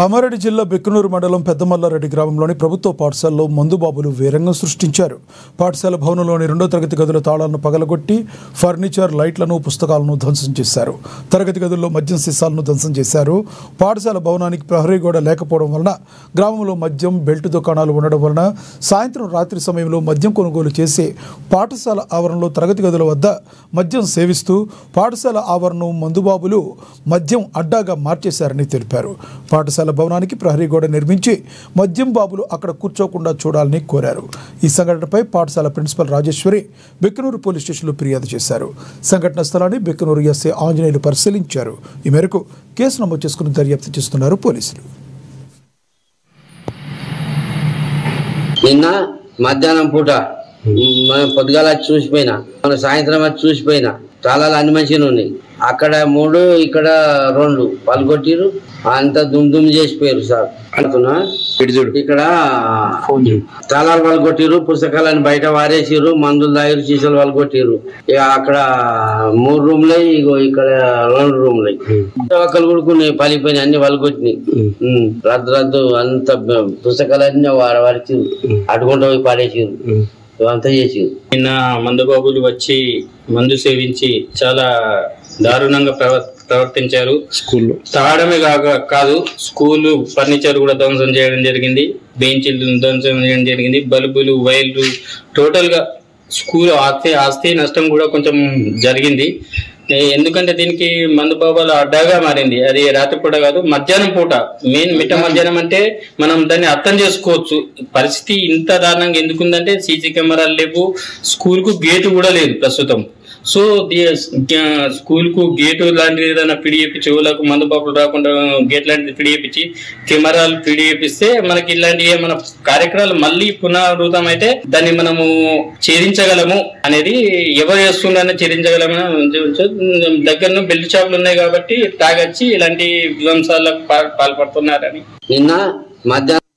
కామారెడ్డి జిల్లా బెక్కనూరు మండలం పెద్దమల్లారెడ్డి గ్రామంలోని ప్రభుత్వ పాఠశాలలో మందుబాబులు వేరంగం సృష్టించారు. పాఠశాల భవనంలోని 2వ తరగతి గదుల తాళాలను పగలగొట్టి ఫర్నిచర్, లైట్లను, పుస్తకాలను ధ్వంసం చేశారు. తరగతి గదుల్లో మద్యం సీసాలను ధ్వంసం చేశారు. పాఠశాల భవనానికి ప్రహరీ గోడ లేకపోవడం వలన, గ్రామంలో మద్యం, బెల్ట్ దుకాణాలు ఉండడం వలన సాయంత్రం, రాత్రి సమయంలో మద్యం కొనుగోలు చేసి పాఠశాల ఆవరణలో తరగతి గదుల వద్ద మద్యం సేవిస్తూ పాఠశాల ఆవరణను మందుబాబులు మద్యం అడ్డాగా మార్చేశారని తెలిపారు. పాఠశాల భవనానికి ప్రహరీ గోడ నిర్మించి మద్యం బాబులు అక్కడ కూర్చోకుండా చూడాలని కోరారు. ఈ సంఘటనపై పాఠశాల ప్రిన్సిపల్ రాజేశ్వరి బెక్కనూరు పోలీస్ స్టేషన్లో ఫిర్యాదు చేశారు. సంఘటన స్థలాన్ని బెక్కనూరు ఎస్ఐ ఆంజనేయులు పరిశీలించారు. ఈ మేరకు కేసు నమోదు చేసుకుని దర్యాప్తు చేస్తున్నారు పోలీసులు. నిన్న మధ్యాహ్నం పూట పొద్దుగాల చూసిపోయినా, మన సాయంత్రం అది చూసిపోయినా, తాళాలు అన్ని మంచిగా ఉన్నాయి. అక్కడ 3, ఇక్కడ 2 పలుకొట్టిరు, అంత దుమ్ చేసిపోయారు సార్. అంటున్నా ఇక్కడ తాళాలు పలుకొట్టిరు, పుస్తకాలను బయట వారేసిరు, మందులు తాగిరు, సీసాలు పలుకొట్టిరు. ఇక అక్కడ 3 రూమ్లు, ఇగో ఇక్కడ 2 రూమ్లు. ఒక్కరు కొడుకున్నాయి, పలిపోయినాయి, అన్ని పలుకొట్టినాయి. రద్దు అంత పుస్తకాలన్నీ వారిచిరు, అటుకుంటూ పోయి పారేసిరు, అంతా చేసి. నిన్న మందుబాబులు వచ్చి మందు సేవించి చాలా దారుణంగా ప్రవర్తించారు. స్కూల్లో తాగడమే కాదు, స్కూలు ఫర్నిచర్ కూడా ధ్వంసం చేయడం జరిగింది, బెంచీలు ధ్వంసం చేయడం జరిగింది, బల్బులు, వైర్లు, టోటల్ గా స్కూల్ ఆస్తి నష్టం కూడా కొంచెం జరిగింది. ఎందుకంటే దీనికి మందుబాబుల అడ్డాగా మారింది. అది రాత్రిపూట కాదు, మధ్యాహ్నం పూట, మెయిన్ మిట్ట మధ్యాహ్నం అంటే మనం దాన్ని అర్థం చేసుకోవచ్చు. పరిస్థితి ఇంత దారుణంగా ఎందుకుందంటే సీసీ కెమెరాలు లేవు, స్కూల్ కు గేటు కూడా లేదు ప్రస్తుతం. సో స్కూల్ కు గేటు లాంటిది ఏదైనా పిడిచేపి, చెవులకు మందుబాబులు రాకుండా గేట్ లాంటిది పిడిచేపించి, కెమెరాలు పిడిచేపిస్తే మనకి ఇలాంటి మన కార్యక్రమాలు మళ్ళీ పునరావృతం అయితే దాన్ని మనము ఛేదించగలము అనేది, ఎవరు చేస్తుండని ఛేదించగలమని. దగ్గర బెల్ట్ షాపులు ఉన్నాయి కాబట్టి తాగొచ్చి ఇలాంటి విధ్వంసాలకు పాల్పడుతున్నారని. నిన్న మధ్యాహ్నం